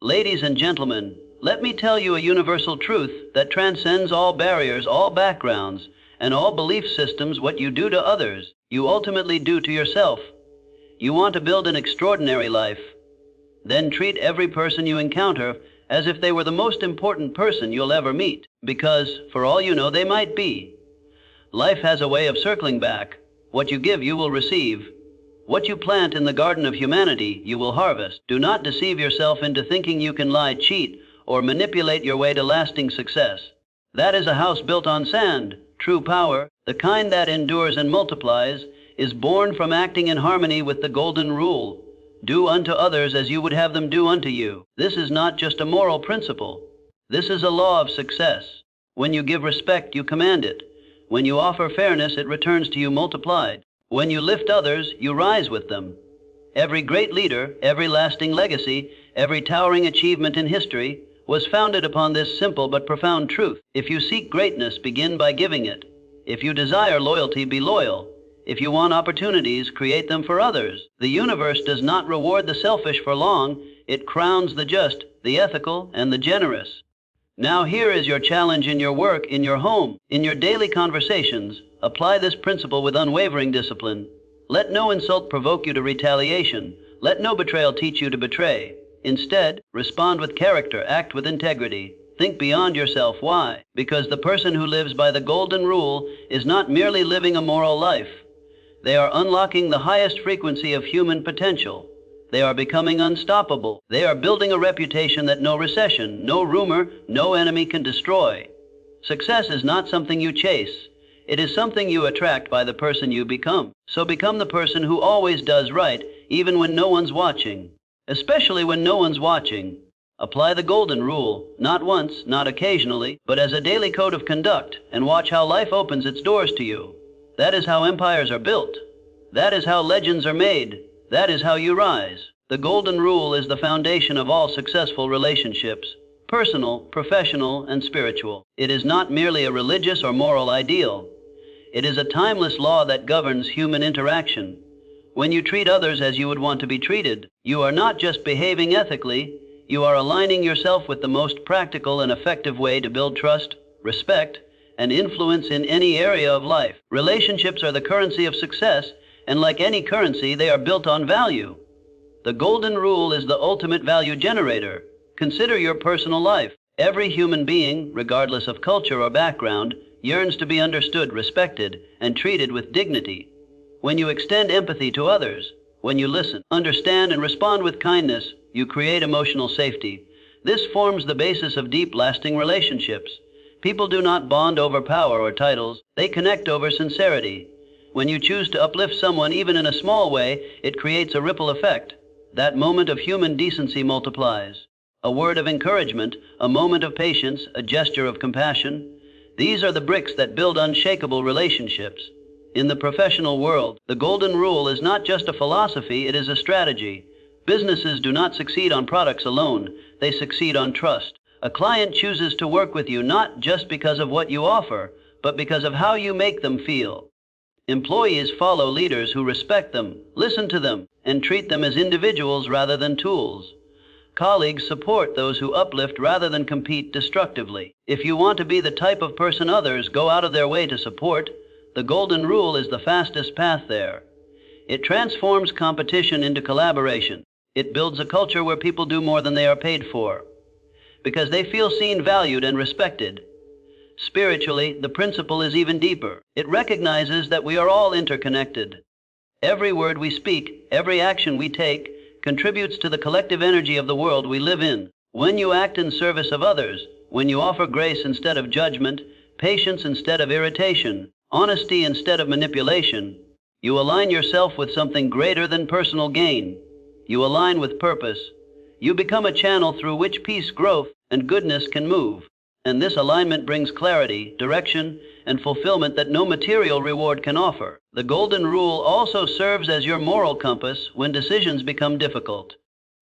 Ladies and gentlemen, let me tell you a universal truth that transcends all barriers, all backgrounds, and all belief systems. What you do to others, you ultimately do to yourself. You want to build an extraordinary life? Then treat every person you encounter as if they were the most important person you'll ever meet, because, for all you know, they might be. Life has a way of circling back. What you give, you will receive. What you plant in the garden of humanity, you will harvest. Do not deceive yourself into thinking you can lie, cheat, or manipulate your way to lasting success. That is a house built on sand. True power, the kind that endures and multiplies, is born from acting in harmony with the golden rule. Do unto others as you would have them do unto you. This is not just a moral principle. This is a law of success. When you give respect, you command it. When you offer fairness, it returns to you multiplied. When you lift others, you rise with them. Every great leader, every lasting legacy, every towering achievement in history was founded upon this simple but profound truth. If you seek greatness, begin by giving it. If you desire loyalty, be loyal. If you want opportunities, create them for others. The universe does not reward the selfish for long. It crowns the just, the ethical, and the generous. Now here is your challenge in your work, in your home, in your daily conversations. Apply this principle with unwavering discipline. Let no insult provoke you to retaliation. Let no betrayal teach you to betray. Instead, respond with character, act with integrity. Think beyond yourself. Why? Because the person who lives by the golden rule is not merely living a moral life. They are unlocking the highest frequency of human potential. They are becoming unstoppable. They are building a reputation that no recession, no rumor, no enemy can destroy. Success is not something you chase. It is something you attract by the person you become. So become the person who always does right, even when no one's watching. Especially when no one's watching. Apply the golden rule, not once, not occasionally, but as a daily code of conduct, and watch how life opens its doors to you. That is how empires are built. That is how legends are made. That is how you rise. The golden rule is the foundation of all successful relationships, personal, professional, and spiritual. It is not merely a religious or moral ideal. It is a timeless law that governs human interaction. When you treat others as you would want to be treated, you are not just behaving ethically, you are aligning yourself with the most practical and effective way to build trust, respect, and influence in any area of life. Relationships are the currency of success, and like any currency, they are built on value. The golden rule is the ultimate value generator. Consider your personal life. Every human being, regardless of culture or background, yearns to be understood, respected, and treated with dignity. When you extend empathy to others, when you listen, understand, and respond with kindness, you create emotional safety. This forms the basis of deep, lasting relationships. People do not bond over power or titles. They connect over sincerity. When you choose to uplift someone, even in a small way, it creates a ripple effect. That moment of human decency multiplies. A word of encouragement, a moment of patience, a gesture of compassion. These are the bricks that build unshakable relationships. In the professional world, the golden rule is not just a philosophy, it is a strategy. Businesses do not succeed on products alone. They succeed on trust. A client chooses to work with you not just because of what you offer, but because of how you make them feel. Employees follow leaders who respect them, listen to them, and treat them as individuals rather than tools. Colleagues support those who uplift rather than compete destructively. If you want to be the type of person others go out of their way to support, the golden rule is the fastest path there. It transforms competition into collaboration. It builds a culture where people do more than they are paid for, because they feel seen, valued, and respected. Spiritually, the principle is even deeper. It recognizes that we are all interconnected. Every word we speak, every action we take, contributes to the collective energy of the world we live in. When you act in service of others, when you offer grace instead of judgment, patience instead of irritation, honesty instead of manipulation, you align yourself with something greater than personal gain. You align with purpose. You become a channel through which peace, growth, and goodness can move. And this alignment brings clarity, direction, and fulfillment that no material reward can offer. The golden rule also serves as your moral compass when decisions become difficult.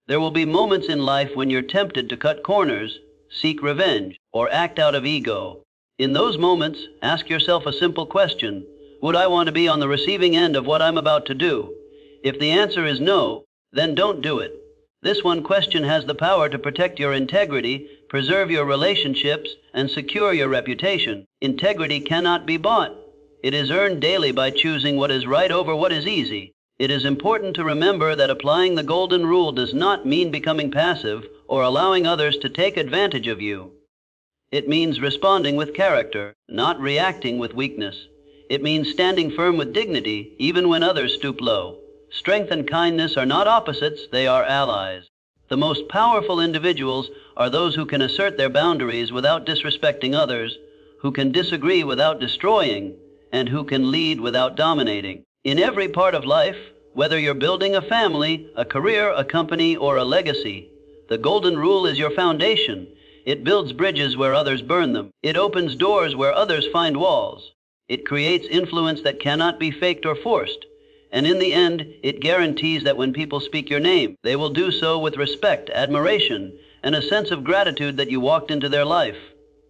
There will be moments in life when you're tempted to cut corners, seek revenge, or act out of ego. In those moments, ask yourself a simple question: would I want to be on the receiving end of what I'm about to do? If the answer is no, then don't do it. This one question has the power to protect your integrity, preserve your relationships, and secure your reputation. Integrity cannot be bought. It is earned daily by choosing what is right over what is easy. It is important to remember that applying the golden rule does not mean becoming passive or allowing others to take advantage of you. It means responding with character, not reacting with weakness. It means standing firm with dignity, even when others stoop low. Strength and kindness are not opposites, they are allies. The most powerful individuals are those who can assert their boundaries without disrespecting others, who can disagree without destroying, and who can lead without dominating. In every part of life, whether you're building a family, a career, a company, or a legacy, the golden rule is your foundation. It builds bridges where others burn them. It opens doors where others find walls. It creates influence that cannot be faked or forced. And in the end, it guarantees that when people speak your name, they will do so with respect, admiration, and a sense of gratitude that you walked into their life.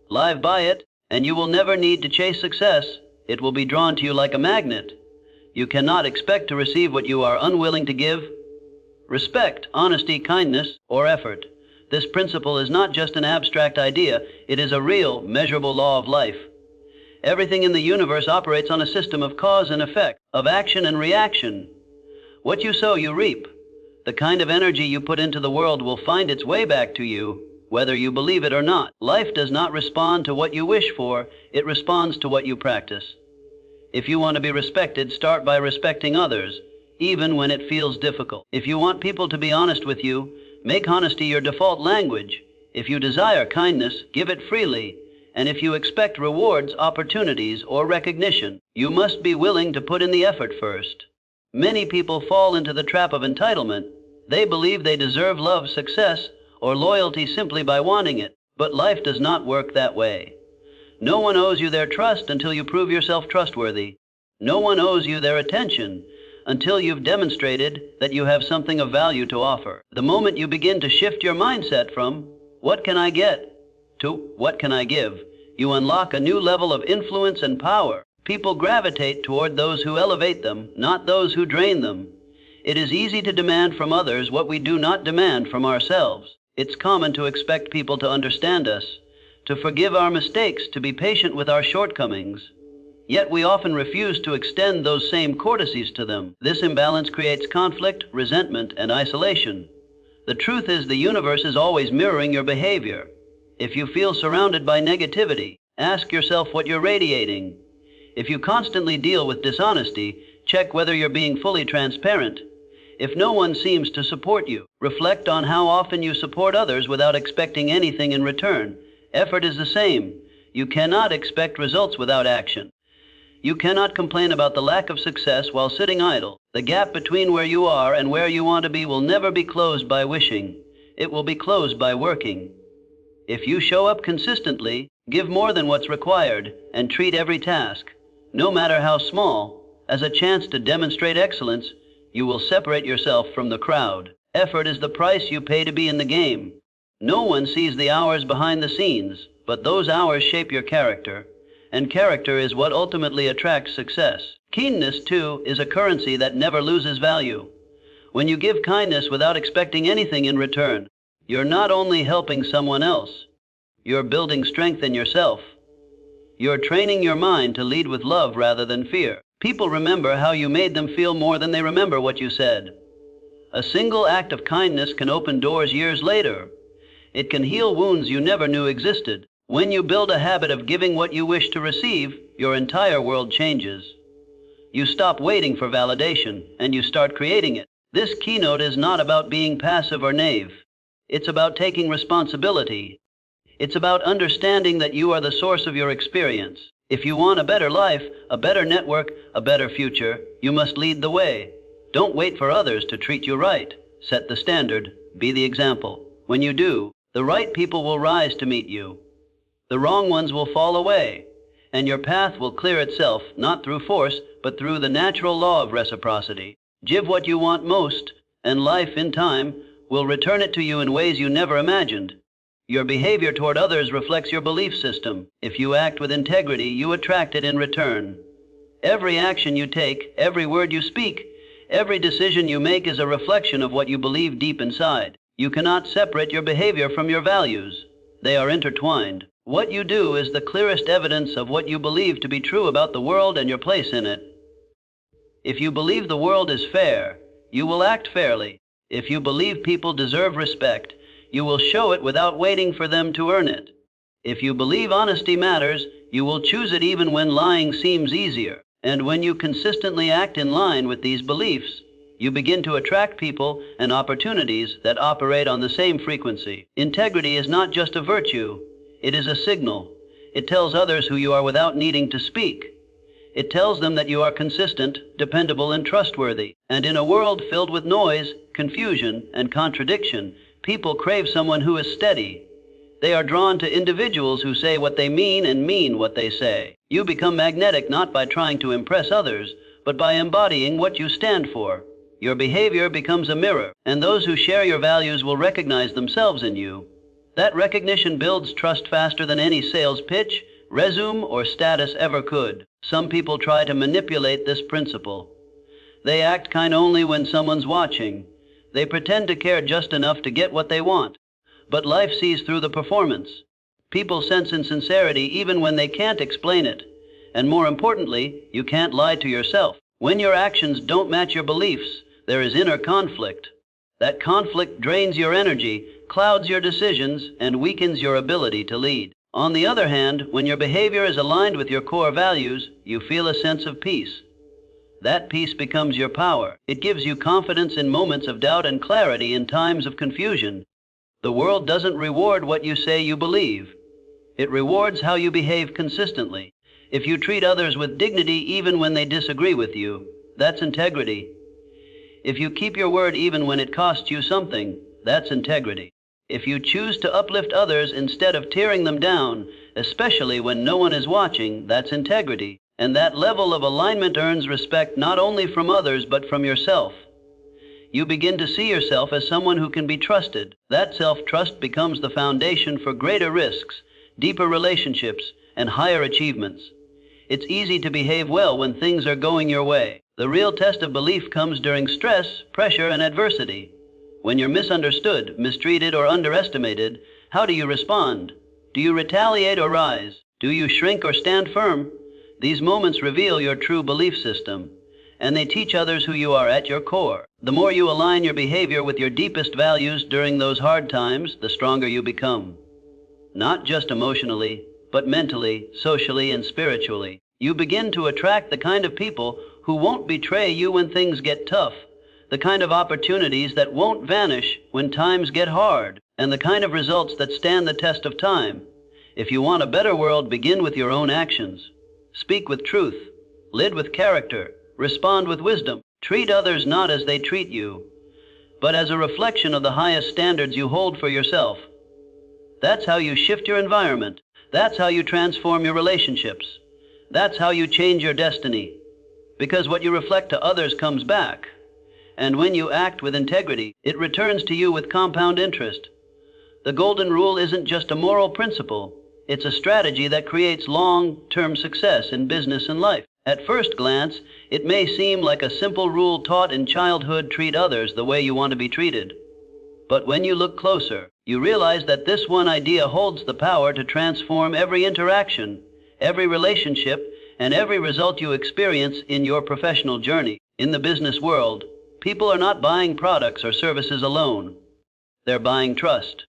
Live by it, and you will never need to chase success. It will be drawn to you like a magnet. You cannot expect to receive what you are unwilling to give. Respect, honesty, kindness, or effort. This principle is not just an abstract idea, it is a real, measurable law of life. Everything in the universe operates on a system of cause and effect, of action and reaction. What you sow, you reap. The kind of energy you put into the world will find its way back to you, whether you believe it or not. Life does not respond to what you wish for, it responds to what you practice. If you want to be respected, start by respecting others, even when it feels difficult. If you want people to be honest with you, make honesty your default language. If you desire kindness, give it freely. And if you expect rewards, opportunities, or recognition, you must be willing to put in the effort first. Many people fall into the trap of entitlement. They believe they deserve love, success, or loyalty simply by wanting it. But life does not work that way. No one owes you their trust until you prove yourself trustworthy. No one owes you their attention until you've demonstrated that you have something of value to offer. The moment you begin to shift your mindset from, "What can I get?" to "What can I give?" you unlock a new level of influence and power. People gravitate toward those who elevate them, not those who drain them. It is easy to demand from others what we do not demand from ourselves. It's common to expect people to understand us, to forgive our mistakes, to be patient with our shortcomings. Yet we often refuse to extend those same courtesies to them. This imbalance creates conflict, resentment, and isolation. The truth is, the universe is always mirroring your behavior. If you feel surrounded by negativity, ask yourself what you're radiating. If you constantly deal with dishonesty, check whether you're being fully transparent. If no one seems to support you, reflect on how often you support others without expecting anything in return. Effort is the same. You cannot expect results without action. You cannot complain about the lack of success while sitting idle. The gap between where you are and where you want to be will never be closed by wishing. It will be closed by working. If you show up consistently, give more than what's required, and treat every task, no matter how small, as a chance to demonstrate excellence, you will separate yourself from the crowd. Effort is the price you pay to be in the game. No one sees the hours behind the scenes, but those hours shape your character, and character is what ultimately attracts success. Keenness, too, is a currency that never loses value. When you give kindness without expecting anything in return, you're not only helping someone else, you're building strength in yourself. You're training your mind to lead with love rather than fear. People remember how you made them feel more than they remember what you said. A single act of kindness can open doors years later. It can heal wounds you never knew existed. When you build a habit of giving what you wish to receive, your entire world changes. You stop waiting for validation, and you start creating it. This keynote is not about being passive or naive. It's about taking responsibility. It's about understanding that you are the source of your experience. If you want a better life, a better network, a better future, you must lead the way. Don't wait for others to treat you right. Set the standard. Be the example. When you do, the right people will rise to meet you. The wrong ones will fall away, and your path will clear itself, not through force, but through the natural law of reciprocity. Give what you want most, and life, in time, will return it to you in ways you never imagined. Your behavior toward others reflects your belief system. If you act with integrity, you attract it in return. Every action you take, every word you speak, every decision you make is a reflection of what you believe deep inside. You cannot separate your behavior from your values. They are intertwined. What you do is the clearest evidence of what you believe to be true about the world and your place in it. If you believe the world is fair, you will act fairly. If you believe people deserve respect, you will show it without waiting for them to earn it. If you believe honesty matters, you will choose it even when lying seems easier. And when you consistently act in line with these beliefs, you begin to attract people and opportunities that operate on the same frequency. Integrity is not just a virtue, it is a signal. It tells others who you are without needing to speak. It tells them that you are consistent, dependable, and trustworthy. And in a world filled with noise, confusion, and contradiction, people crave someone who is steady. They are drawn to individuals who say what they mean and mean what they say. You become magnetic not by trying to impress others, but by embodying what you stand for. Your behavior becomes a mirror, and those who share your values will recognize themselves in you. That recognition builds trust faster than any sales pitch, resume, or status ever could. Some people try to manipulate this principle. They act kind only when someone's watching. They pretend to care just enough to get what they want. But life sees through the performance. People sense insincerity even when they can't explain it. And more importantly, you can't lie to yourself. When your actions don't match your beliefs, there is inner conflict. That conflict drains your energy, clouds your decisions, and weakens your ability to lead. On the other hand, when your behavior is aligned with your core values, you feel a sense of peace. That peace becomes your power. It gives you confidence in moments of doubt and clarity in times of confusion. The world doesn't reward what you say you believe. It rewards how you behave consistently. If you treat others with dignity even when they disagree with you, that's integrity. If you keep your word even when it costs you something, that's integrity. If you choose to uplift others instead of tearing them down, especially when no one is watching, that's integrity. And that level of alignment earns respect not only from others but from yourself. You begin to see yourself as someone who can be trusted. That self-trust becomes the foundation for greater risks, deeper relationships, and higher achievements. It's easy to behave well when things are going your way. The real test of belief comes during stress, pressure, and adversity. When you're misunderstood, mistreated, or underestimated, how do you respond? Do you retaliate or rise? Do you shrink or stand firm? These moments reveal your true belief system, and they teach others who you are at your core. The more you align your behavior with your deepest values during those hard times, the stronger you become. Not just emotionally, but mentally, socially, and spiritually. You begin to attract the kind of people who won't betray you when things get tough, the kind of opportunities that won't vanish when times get hard, and the kind of results that stand the test of time. If you want a better world, begin with your own actions. Speak with truth, lead with character, respond with wisdom. Treat others not as they treat you, but as a reflection of the highest standards you hold for yourself. That's how you shift your environment. That's how you transform your relationships. That's how you change your destiny. Because what you reflect to others comes back. And when you act with integrity, it returns to you with compound interest. The golden rule isn't just a moral principle. It's a strategy that creates long-term success in business and life. At first glance, it may seem like a simple rule taught in childhood: treat others the way you want to be treated. But when you look closer, you realize that this one idea holds the power to transform every interaction, every relationship, and every result you experience in your professional journey. In the business world, people are not buying products or services alone. They're buying trust.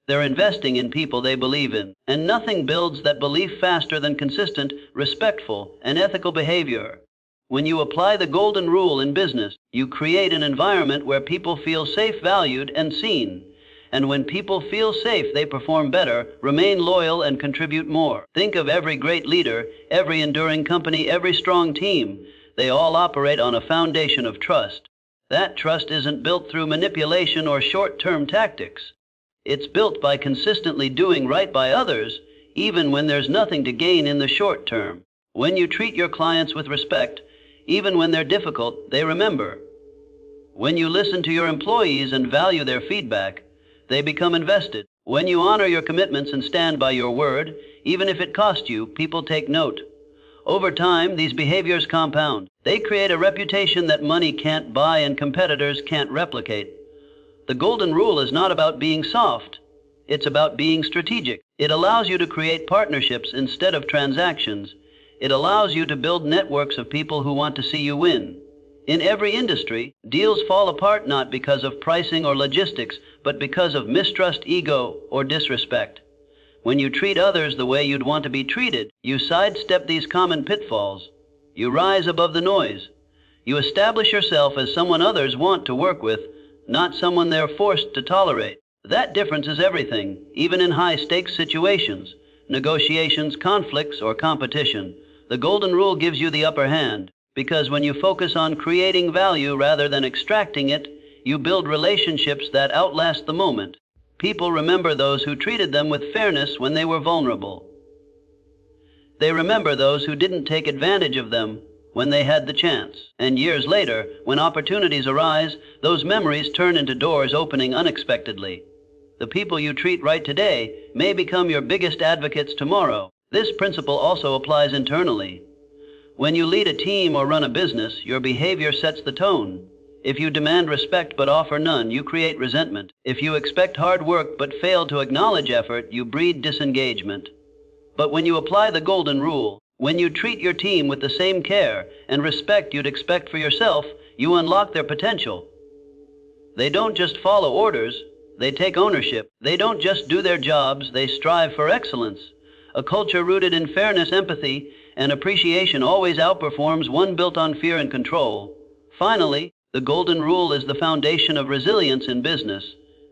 They're investing in people they believe in. And nothing builds that belief faster than consistent, respectful, and ethical behavior. When you apply the golden rule in business, you create an environment where people feel safe, valued, and seen. And when people feel safe, they perform better, remain loyal, and contribute more. Think of every great leader, every enduring company, every strong team. They all operate on a foundation of trust. That trust isn't built through manipulation or short-term tactics. It's built by consistently doing right by others, even when there's nothing to gain in the short term. When you treat your clients with respect, even when they're difficult, they remember. When you listen to your employees and value their feedback, they become invested. When you honor your commitments and stand by your word, even if it costs you, people take note. Over time, these behaviors compound. They create a reputation that money can't buy and competitors can't replicate. The golden rule is not about being soft. It's about being strategic. It allows you to create partnerships instead of transactions. It allows you to build networks of people who want to see you win. In every industry, deals fall apart not because of pricing or logistics, but because of mistrust, ego, or disrespect. When you treat others the way you'd want to be treated, you sidestep these common pitfalls. You rise above the noise. You establish yourself as someone others want to work with, not someone they're forced to tolerate. That difference is everything, even in high-stakes situations, negotiations, conflicts, or competition. The golden rule gives you the upper hand, because when you focus on creating value rather than extracting it, you build relationships that outlast the moment. People remember those who treated them with fairness when they were vulnerable. They remember those who didn't take advantage of them when they had the chance. And years later, when opportunities arise, those memories turn into doors opening unexpectedly. The people you treat right today may become your biggest advocates tomorrow. This principle also applies internally. When you lead a team or run a business, your behavior sets the tone. If you demand respect but offer none, you create resentment. If you expect hard work but fail to acknowledge effort, you breed disengagement. But when you apply the golden rule, when you treat your team with the same care and respect you'd expect for yourself, you unlock their potential. They don't just follow orders, they take ownership. They don't just do their jobs, they strive for excellence. A culture rooted in fairness, empathy, and appreciation always outperforms one built on fear and control. Finally, the golden rule is the foundation of resilience in business.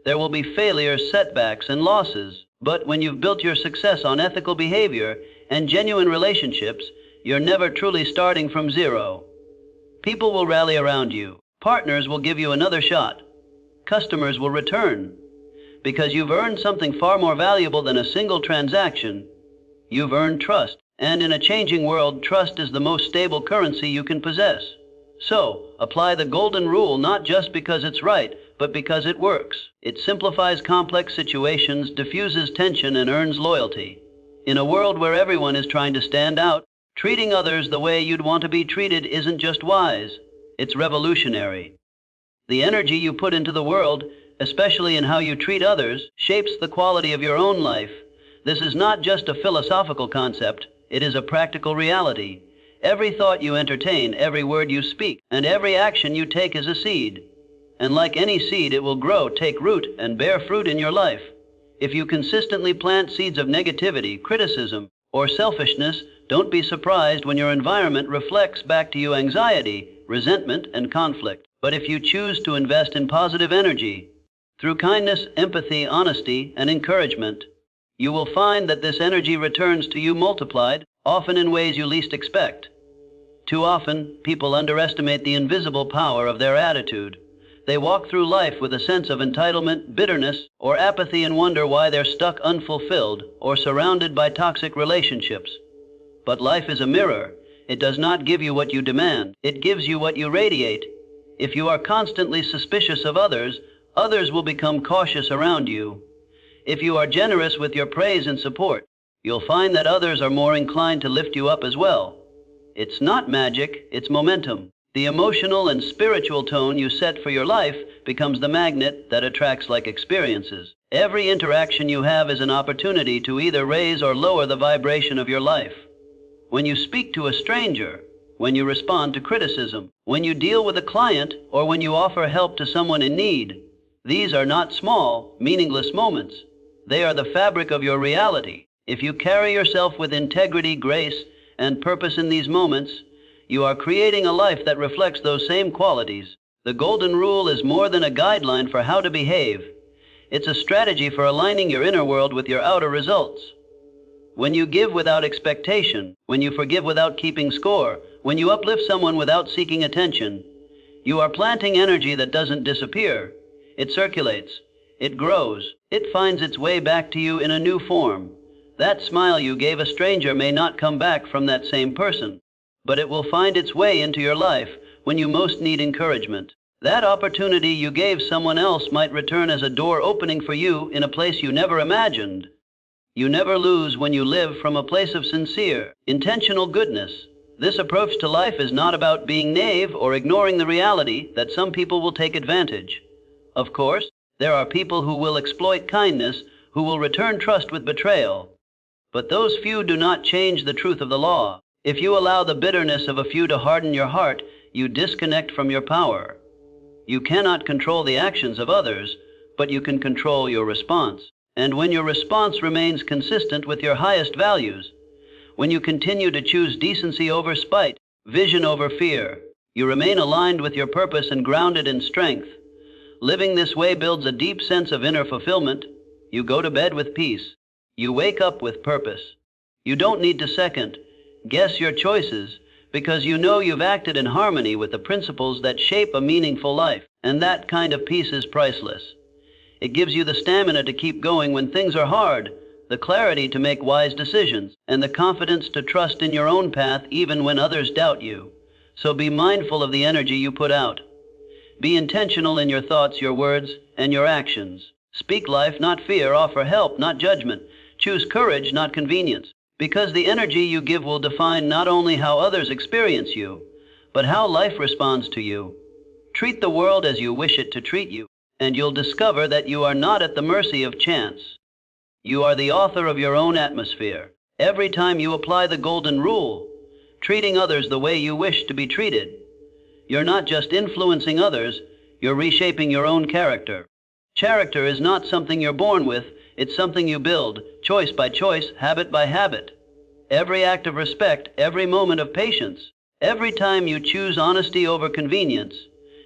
There will be failures, setbacks, and losses. But when you've built your success on ethical behavior and genuine relationships, you're never truly starting from zero. People will rally around you. Partners will give you another shot. Customers will return. Because you've earned something far more valuable than a single transaction. You've earned trust. And in a changing world, trust is the most stable currency you can possess. So, apply the golden rule not just because it's right, but because it works. It simplifies complex situations, diffuses tension, and earns loyalty. In a world where everyone is trying to stand out, treating others the way you'd want to be treated isn't just wise, it's revolutionary. The energy you put into the world, especially in how you treat others, shapes the quality of your own life. This is not just a philosophical concept, it is a practical reality. Every thought you entertain, every word you speak, and every action you take is a seed. And like any seed, it will grow, take root, and bear fruit in your life. If you consistently plant seeds of negativity, criticism, or selfishness, don't be surprised when your environment reflects back to you anxiety, resentment, and conflict. But if you choose to invest in positive energy, through kindness, empathy, honesty, and encouragement, you will find that this energy returns to you multiplied, often in ways you least expect. Too often, people underestimate the invisible power of their attitude. They walk through life with a sense of entitlement, bitterness, or apathy and wonder why they're stuck unfulfilled or surrounded by toxic relationships. But life is a mirror. It does not give you what you demand. It gives you what you radiate. If you are constantly suspicious of others, others will become cautious around you. If you are generous with your praise and support, you'll find that others are more inclined to lift you up as well. It's not magic, it's momentum. The emotional and spiritual tone you set for your life becomes the magnet that attracts like experiences. Every interaction you have is an opportunity to either raise or lower the vibration of your life. When you speak to a stranger, when you respond to criticism, when you deal with a client, or when you offer help to someone in need, these are not small, meaningless moments. They are the fabric of your reality. If you carry yourself with integrity, grace, and purpose in these moments, you are creating a life that reflects those same qualities. The golden rule is more than a guideline for how to behave. It's a strategy for aligning your inner world with your outer results. When you give without expectation, when you forgive without keeping score, when you uplift someone without seeking attention, you are planting energy that doesn't disappear. It circulates. It grows. It finds its way back to you in a new form. That smile you gave a stranger may not come back from that same person, but it will find its way into your life when you most need encouragement. That opportunity you gave someone else might return as a door opening for you in a place you never imagined. You never lose when you live from a place of sincere, intentional goodness. This approach to life is not about being naive or ignoring the reality that some people will take advantage. Of course, There are people who will exploit kindness, who will return trust with betrayal. But those few do not change the truth of the law. If you allow the bitterness of a few to harden your heart, you disconnect from your power. You cannot control the actions of others, but you can control your response. And when your response remains consistent with your highest values, when you continue to choose decency over spite, vision over fear, you remain aligned with your purpose and grounded in strength. Living this way builds a deep sense of inner fulfillment. You go to bed with peace. You wake up with purpose. You don't need to second guess your choices, because you know you've acted in harmony with the principles that shape a meaningful life, and that kind of peace is priceless. It gives you the stamina to keep going when things are hard, the clarity to make wise decisions, and the confidence to trust in your own path even when others doubt you. So be mindful of the energy you put out. Be intentional in your thoughts, your words, and your actions. Speak life, not fear. Offer help, not judgment. Choose courage, not convenience. Because the energy you give will define not only how others experience you, but how life responds to you. Treat the world as you wish it to treat you, and you'll discover that you are not at the mercy of chance. You are the author of your own atmosphere. Every time you apply the golden rule, treating others the way you wish to be treated, you're not just influencing others, you're reshaping your own character. Character is not something you're born with, it's something you build, choice by choice, habit by habit. Every act of respect, every moment of patience, every time you choose honesty over convenience,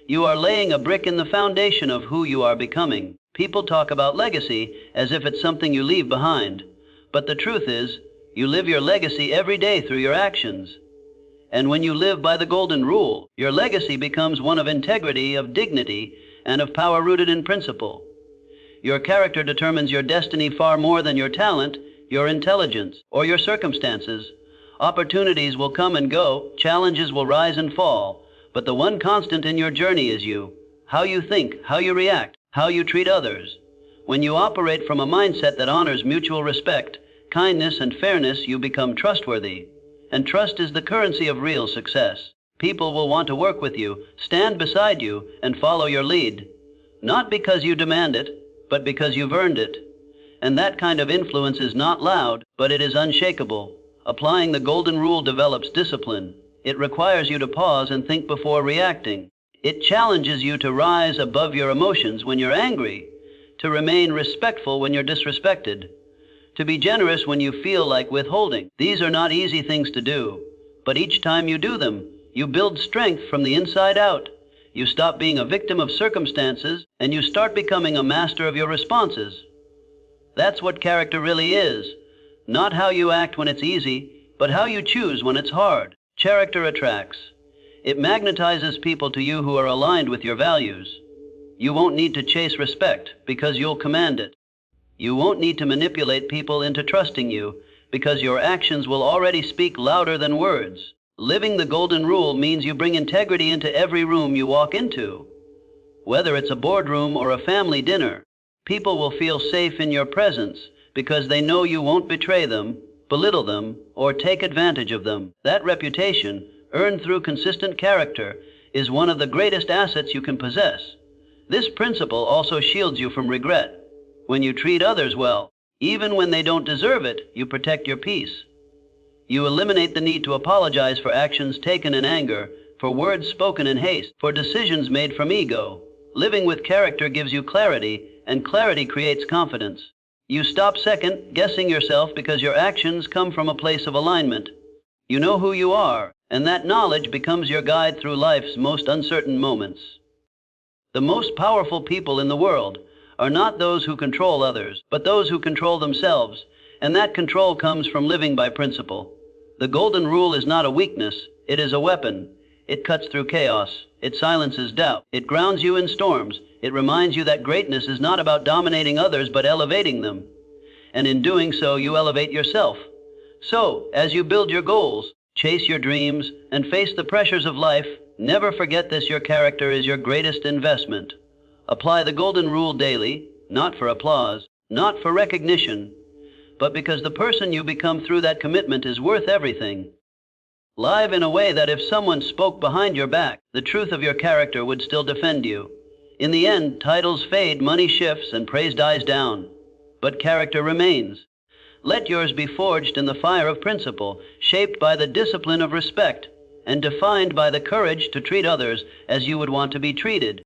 you are laying a brick in the foundation of who you are becoming. People talk about legacy as if it's something you leave behind. But the truth is, you live your legacy every day through your actions. And when you live by the golden rule, your legacy becomes one of integrity, of dignity, and of power rooted in principle. Your character determines your destiny far more than your talent, your intelligence, or your circumstances. Opportunities will come and go, challenges will rise and fall, but the one constant in your journey is you. How you think, how you react, how you treat others. When you operate from a mindset that honors mutual respect, kindness, and fairness, you become trustworthy. And trust is the currency of real success. People will want to work with you, stand beside you, and follow your lead. Not because you demand it, but because you've earned it. And that kind of influence is not loud, but it is unshakable. Applying the golden rule develops discipline. It requires you to pause and think before reacting. It challenges you to rise above your emotions when you're angry, to remain respectful when you're disrespected, to be generous when you feel like withholding. These are not easy things to do, but each time you do them, you build strength from the inside out. You stop being a victim of circumstances, and you start becoming a master of your responses. That's what character really is. Not how you act when it's easy, but how you choose when it's hard. Character attracts. It magnetizes people to you who are aligned with your values. You won't need to chase respect, because you'll command it. You won't need to manipulate people into trusting you, because your actions will already speak louder than words. Living the golden rule means you bring integrity into every room you walk into. Whether it's a boardroom or a family dinner, people will feel safe in your presence because they know you won't betray them, belittle them, or take advantage of them. That reputation, earned through consistent character, is one of the greatest assets you can possess. This principle also shields you from regret. When you treat others well, even when they don't deserve it, you protect your peace. You eliminate the need to apologize for actions taken in anger, for words spoken in haste, for decisions made from ego. Living with character gives you clarity, and clarity creates confidence. You stop second-guessing yourself because your actions come from a place of alignment. You know who you are, and that knowledge becomes your guide through life's most uncertain moments. The most powerful people in the world are not those who control others, but those who control themselves, and that control comes from living by principle. The golden rule is not a weakness, it is a weapon. It cuts through chaos, it silences doubt, it grounds you in storms, it reminds you that greatness is not about dominating others but elevating them. And in doing so, you elevate yourself. So, as you build your goals, chase your dreams, and face the pressures of life, never forget this: your character is your greatest investment. Apply the golden rule daily, not for applause, not for recognition, but because the person you become through that commitment is worth everything. Live in a way that if someone spoke behind your back, the truth of your character would still defend you. In the end, titles fade, money shifts, and praise dies down. But character remains. Let yours be forged in the fire of principle, shaped by the discipline of respect, and defined by the courage to treat others as you would want to be treated.